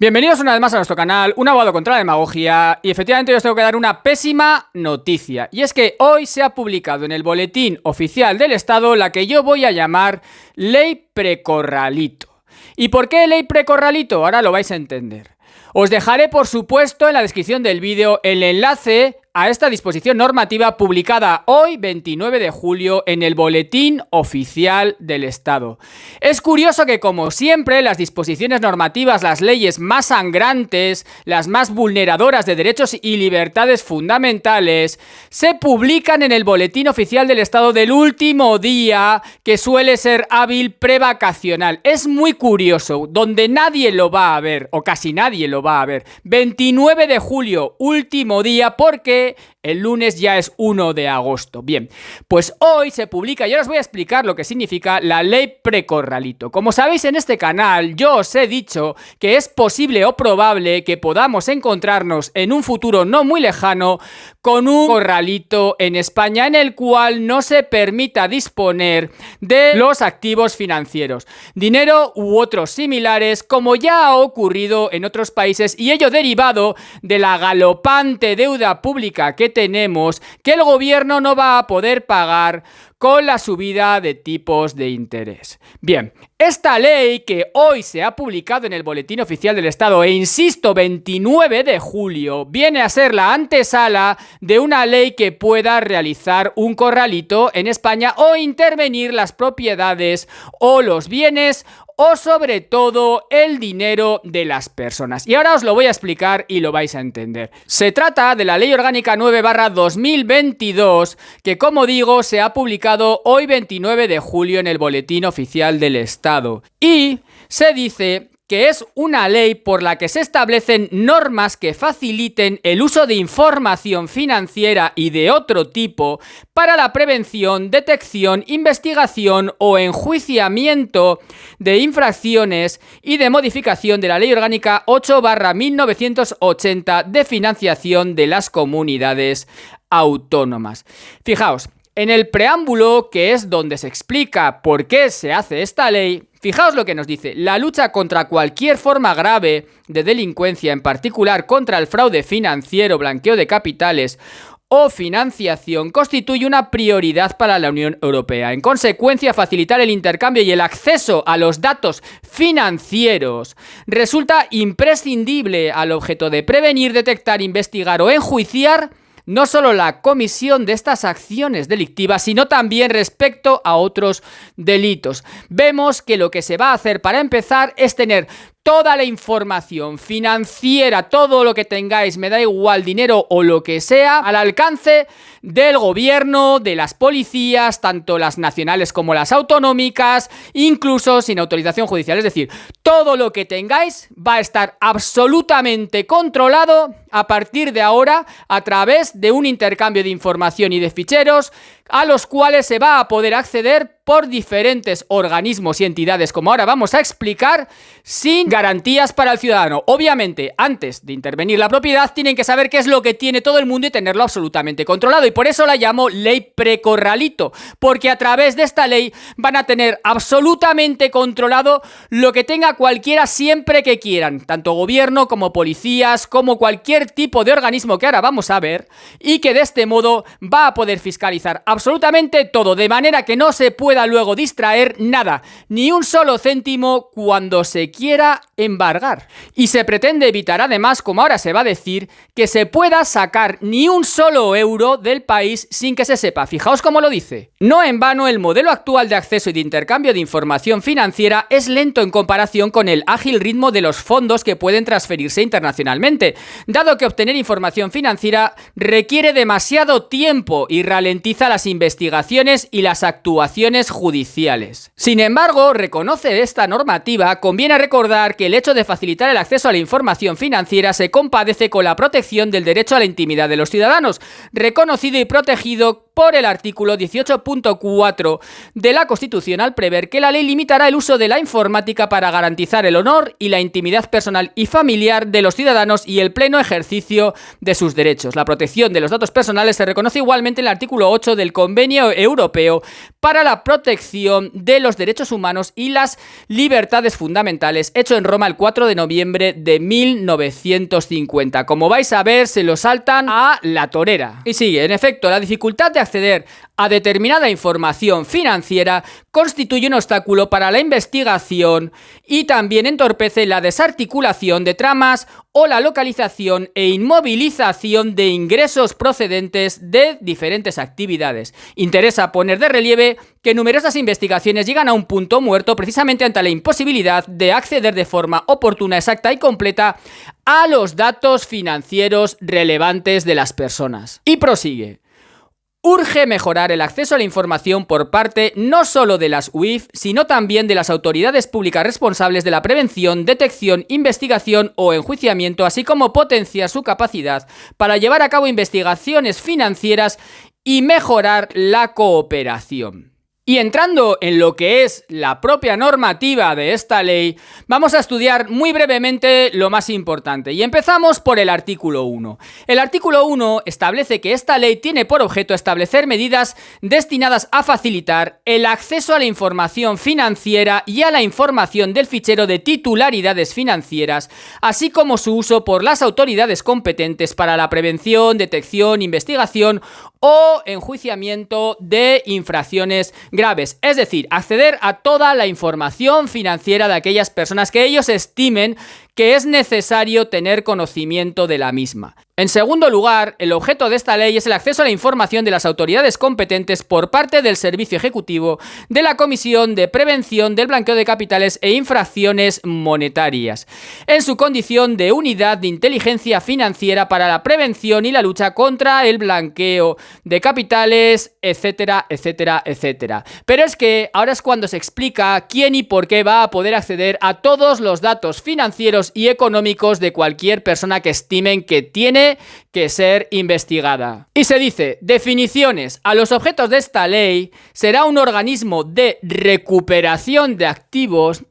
Bienvenidos una vez más a nuestro canal, un abogado contra la demagogia, y efectivamente os tengo que dar una pésima noticia, y es que hoy se ha publicado en el Boletín Oficial del Estado la que yo voy a llamar Ley Precorralito. ¿Y por qué Ley Precorralito? Ahora lo vais a entender. Os dejaré, por supuesto, en la descripción del vídeo el enlace a esta disposición normativa publicada hoy, 29 de julio, en el Boletín Oficial del Estado. Es curioso que, como siempre, las disposiciones normativas, las leyes más sangrantes, las más vulneradoras de derechos y libertades fundamentales, se publican en el Boletín Oficial del Estado del último día, que suele ser hábil prevacacional. Es muy curioso, donde nadie lo va a ver, o casi nadie lo va a ver. 29 de julio, último día, porque el lunes ya es 1 de agosto. Bien, pues hoy se publica, y ahora os voy a explicar lo que significa la Ley Precorralito. Como sabéis, en este canal yo os he dicho que es posible o probable que podamos encontrarnos en un futuro no muy lejano con un corralito en España en el cual no se permita disponer de los activos financieros, dinero u otros similares, como ya ha ocurrido en otros países, y ello derivado de la galopante deuda pública que tenemos, que el gobierno no va a poder pagar con la subida de tipos de interés. Bien, esta ley que hoy se ha publicado en el Boletín Oficial del Estado, e insisto, 29 de julio, viene a ser la antesala de una ley que pueda realizar un corralito en España o intervenir las propiedades o los bienes o sobre todo el dinero de las personas. Y ahora os lo voy a explicar y lo vais a entender. Se trata de la Ley Orgánica 9/2022, que, como digo, se ha publicado hoy 29 de julio en el Boletín Oficial del Estado. Y se dice que es una ley por la que se establecen normas que faciliten el uso de información financiera y de otro tipo para la prevención, detección, investigación o enjuiciamiento de infracciones y de modificación de la Ley Orgánica 8/1980 de financiación de las comunidades autónomas. Fijaos, en el preámbulo, que es donde se explica por qué se hace esta ley, fijaos lo que nos dice: la lucha contra cualquier forma grave de delincuencia, en particular contra el fraude financiero, blanqueo de capitales o financiación, constituye una prioridad para la Unión Europea. En consecuencia, facilitar el intercambio y el acceso a los datos financieros resulta imprescindible al objeto de prevenir, detectar, investigar o enjuiciar no solo la comisión de estas acciones delictivas, sino también respecto a otros delitos. Vemos que lo que se va a hacer para empezar es tener toda la información financiera, todo lo que tengáis, me da igual, dinero o lo que sea, al alcance del gobierno, de las policías, tanto las nacionales como las autonómicas, incluso sin autorización judicial. Es decir, todo lo que tengáis va a estar absolutamente controlado a partir de ahora a través de un intercambio de información y de ficheros a los cuales se va a poder acceder por diferentes organismos y entidades, como ahora vamos a explicar, sin garantías para el ciudadano. Obviamente, antes de intervenir la propiedad, tienen que saber qué es lo que tiene todo el mundo y tenerlo absolutamente controlado. Y por eso la llamo Ley Precorralito, porque a través de esta ley van a tener absolutamente controlado lo que tenga cualquiera siempre que quieran, tanto gobierno como policías, como cualquier tipo de organismo que ahora vamos a ver, y que de este modo va a poder fiscalizar absolutamente todo, de manera que no se pueda luego distraer nada, ni un solo céntimo cuando se quiera embargar. Y se pretende evitar además, como ahora se va a decir, que se pueda sacar ni un solo euro del país sin que se sepa. Fijaos cómo lo dice. No en vano, el modelo actual de acceso y de intercambio de información financiera es lento en comparación con el ágil ritmo de los fondos que pueden transferirse internacionalmente, dado que obtener información financiera requiere demasiado tiempo y ralentiza las investigaciones y las actuaciones judiciales. Sin embargo, reconoce esta normativa, conviene recordar que el hecho de facilitar el acceso a la información financiera se compadece con la protección del derecho a la intimidad de los ciudadanos, reconocido y protegido por el artículo 18.4 de la Constitución al prever que la ley limitará el uso de la informática para garantizar el honor y la intimidad personal y familiar de los ciudadanos y el pleno ejercicio de sus derechos. La protección de los datos personales se reconoce igualmente en el artículo 8 del Convenio Europeo para la protección de los derechos humanos y las libertades fundamentales, hecho en Roma el 4 de noviembre de 1950. Como vais a ver, se lo saltan a la torera. Y sigue, en efecto, la dificultad de acceder a determinada información financiera constituye un obstáculo para la investigación y también entorpece la desarticulación de tramas o la localización e inmovilización de ingresos procedentes de diferentes actividades. Interesa poner de relieve que numerosas investigaciones llegan a un punto muerto precisamente ante la imposibilidad de acceder de forma oportuna, exacta y completa a los datos financieros relevantes de las personas. Y prosigue. Urge mejorar el acceso a la información por parte no solo de las UIF, sino también de las autoridades públicas responsables de la prevención, detección, investigación o enjuiciamiento, así como potenciar su capacidad para llevar a cabo investigaciones financieras y mejorar la cooperación. Y entrando en lo que es la propia normativa de esta ley, vamos a estudiar muy brevemente lo más importante. Y empezamos por el artículo 1. El artículo 1 establece que esta ley tiene por objeto establecer medidas destinadas a facilitar el acceso a la información financiera y a la información del fichero de titularidades financieras, así como su uso por las autoridades competentes para la prevención, detección, investigación o enjuiciamiento de infracciones graves, es decir, acceder a toda la información financiera de aquellas personas que ellos estimen que es necesario tener conocimiento de la misma. En segundo lugar, el objeto de esta ley es el acceso a la información de las autoridades competentes por parte del Servicio Ejecutivo de la Comisión de Prevención del Blanqueo de Capitales e Infracciones Monetarias, en su condición de unidad de inteligencia financiera para la prevención y la lucha contra el blanqueo de capitales, etcétera, etcétera, etcétera. Pero es que ahora es cuando se explica quién y por qué va a poder acceder a todos los datos financieros y económicos de cualquier persona que estimen que tiene que ser investigada. Y se dice, definiciones. A los objetos de esta ley será un organismo de recuperación de activos,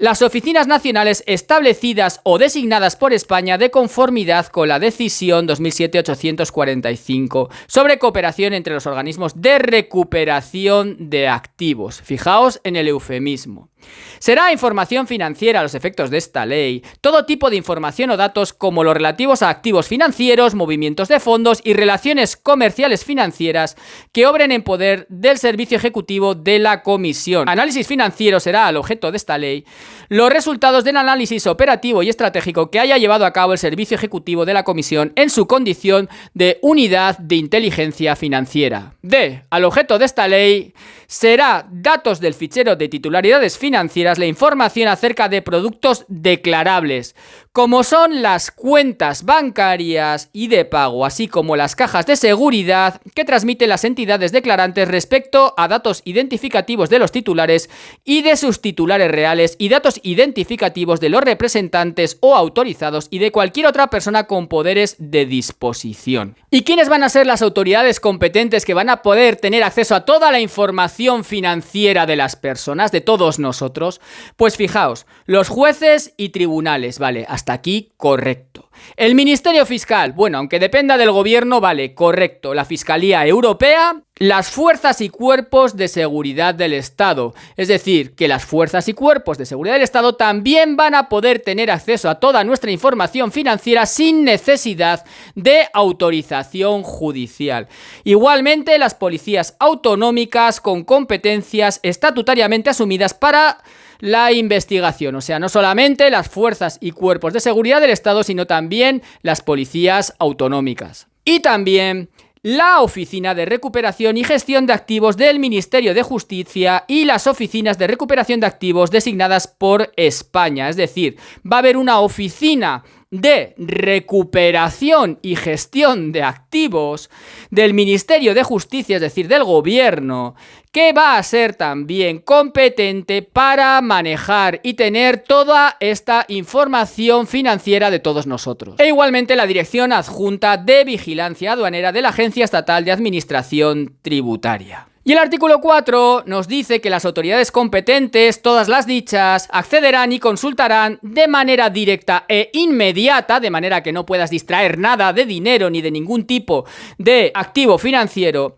las oficinas nacionales establecidas o designadas por España de conformidad con la decisión 2007-845 sobre cooperación entre los organismos de recuperación de activos. Fijaos en el eufemismo. Será información financiera a los efectos de esta ley todo tipo de información o datos como los relativos a activos financieros, movimientos de fondos y relaciones comerciales financieras que obren en poder del Servicio Ejecutivo de la Comisión. Análisis financiero será el objeto de esta ley los resultados del análisis operativo y estratégico que haya llevado a cabo el Servicio Ejecutivo de la Comisión en su condición de unidad de inteligencia financiera. D. Al objeto de esta ley será datos del fichero de titularidades financieras la información acerca de productos declarables, como son las cuentas bancarias y de pago, así como las cajas de seguridad que transmiten las entidades declarantes respecto a datos identificativos de los titulares y de sus titulares reales y datos identificativos de los representantes o autorizados y de cualquier otra persona con poderes de disposición. ¿Y quiénes van a ser las autoridades competentes que van a poder tener acceso a toda la información financiera de las personas, de todos nosotros? Pues fijaos, los jueces y tribunales, vale, hasta aquí correcto. El Ministerio Fiscal, bueno, aunque dependa del gobierno, vale, correcto. La Fiscalía Europea, las fuerzas y cuerpos de seguridad del Estado. Es decir, que las fuerzas y cuerpos de seguridad del Estado también van a poder tener acceso a toda nuestra información financiera sin necesidad de autorización judicial. Igualmente, las policías autonómicas con competencias estatutariamente asumidas para la investigación, o sea, no solamente las fuerzas y cuerpos de seguridad del Estado, sino también las policías autonómicas. Y también la Oficina de Recuperación y Gestión de Activos del Ministerio de Justicia y las oficinas de recuperación de activos designadas por España. Es decir, va a haber una oficina de recuperación y gestión de activos del Ministerio de Justicia, es decir, del gobierno, que va a ser también competente para manejar y tener toda esta información financiera de todos nosotros. E igualmente la Dirección Adjunta de Vigilancia Aduanera de la Agencia Estatal de Administración Tributaria. Y el artículo 4 nos dice que las autoridades competentes, todas las dichas, accederán y consultarán de manera directa e inmediata, de manera que no puedas distraer nada de dinero ni de ningún tipo de activo financiero.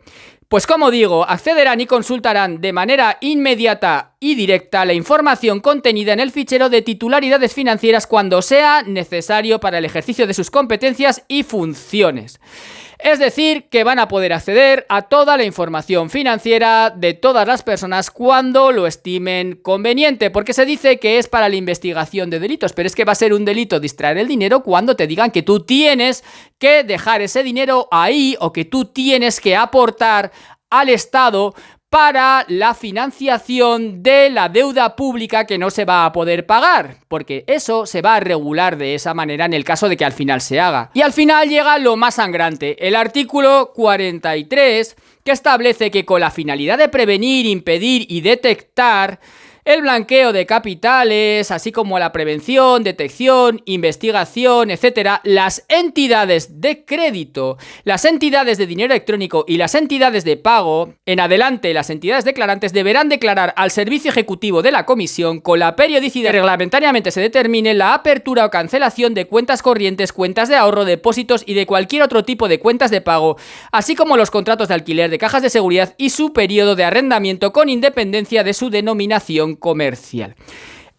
Pues como digo, accederán y consultarán de manera inmediata y directa la información contenida en el fichero de titularidades financieras cuando sea necesario para el ejercicio de sus competencias y funciones. Es decir, que van a poder acceder a toda la información financiera de todas las personas cuando lo estimen conveniente, porque se dice que es para la investigación de delitos, pero es que va a ser un delito distraer el dinero cuando te digan que tú tienes que dejar ese dinero ahí o que tú tienes que aportar al Estado para la financiación de la deuda pública que no se va a poder pagar, porque eso se va a regular de esa manera en el caso de que al final se haga. Y al final llega lo más sangrante, el artículo 43, que establece que con la finalidad de prevenir, impedir y detectar el blanqueo de capitales, así como la prevención, detección, investigación, etcétera, las entidades de crédito, las entidades de dinero electrónico y las entidades de pago, en adelante las entidades declarantes deberán declarar al Servicio Ejecutivo de la Comisión con la periodicidad que reglamentariamente se determine la apertura o cancelación de cuentas corrientes, cuentas de ahorro, depósitos y de cualquier otro tipo de cuentas de pago, así como los contratos de alquiler de cajas de seguridad y su periodo de arrendamiento con independencia de su denominación comercial.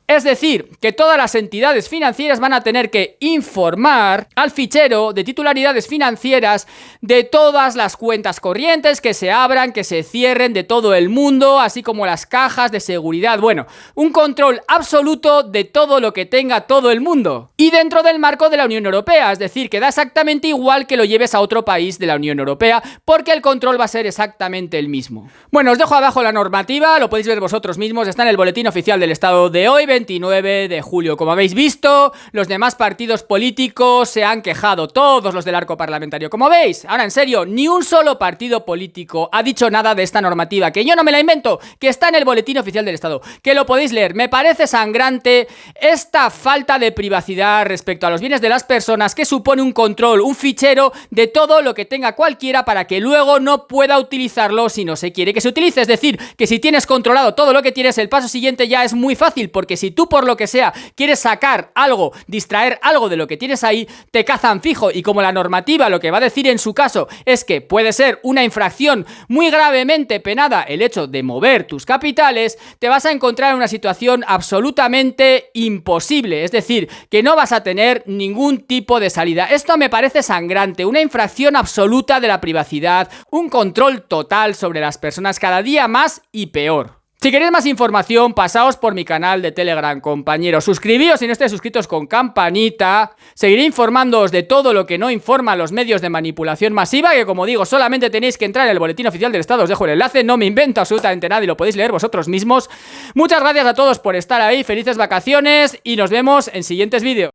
Es decir, que todas las entidades financieras van a tener que informar al fichero de titularidades financieras de todas las cuentas corrientes que se abran, que se cierren de todo el mundo, así como las cajas de seguridad. Bueno, un control absoluto de todo lo que tenga todo el mundo. Y dentro del marco de la Unión Europea, es decir, que da exactamente igual que lo lleves a otro país de la Unión Europea, porque el control va a ser exactamente el mismo. Bueno, os dejo abajo la normativa, lo podéis ver vosotros mismos, está en el Boletín Oficial del Estado de hoy, 29 de julio. Como habéis visto, los demás partidos políticos se han quejado, todos los del arco parlamentario. Como veis, ahora en serio, ni un solo partido político ha dicho nada de esta normativa, que yo no me la invento, que está en el Boletín Oficial del Estado, que lo podéis leer. Me parece sangrante esta falta de privacidad respecto a los bienes de las personas que supone un control, un fichero de todo lo que tenga cualquiera para que luego no pueda utilizarlo si no se quiere que se utilice. Es decir, que si tienes controlado todo lo que tienes, el paso siguiente ya es muy fácil, porque si tú por lo que sea quieres sacar algo, distraer algo de lo que tienes ahí, te cazan fijo. Y como la normativa lo que va a decir en su caso es que puede ser una infracción muy gravemente penada el hecho de mover tus capitales, te vas a encontrar en una situación absolutamente imposible, es decir, que no vas a tener ningún tipo de salida. Esto me parece sangrante, una infracción absoluta de la privacidad, un control total sobre las personas, cada día más y peor. Si queréis más información, pasaos por mi canal de Telegram, compañeros. Suscribíos si no estáis suscritos con campanita. Seguiré informándoos de todo lo que no informan los medios de manipulación masiva, que como digo, solamente tenéis que entrar en el Boletín Oficial del Estado. Os dejo el enlace, no me invento absolutamente nada y lo podéis leer vosotros mismos. Muchas gracias a todos por estar ahí, felices vacaciones y nos vemos en siguientes vídeos.